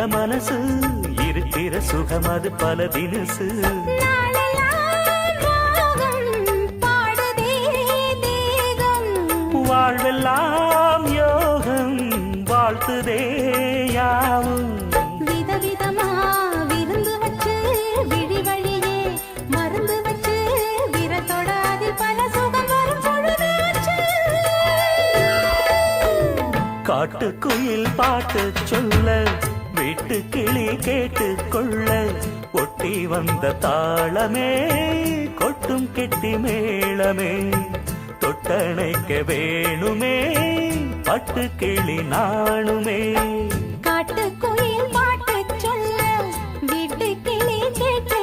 மனசு இருக்கிற சுகம் அது பல தினசு வாழ்வெல்லாம் யோகம் வாழ்த்துதே யாவும் விதவிதமா விருந்து வச்சு விழி வழியே மருந்து வச்சு விரத்தோட அதில் பல சுகம் வரும் பொழுது காட்டுக்குயில் பாட்டு சொல்ல வீட்டு கிளி கேட்டு கொள்ள ஒட்டி வந்த தாளமே கொட்டும் கெட்டி மேளமே தொட்டணைக்க வேணுமே பட்டு கிளி நாணுமே காட்டுக்குயில் பாட்டு சொல்ல வீட்டு கிளி கேட்டு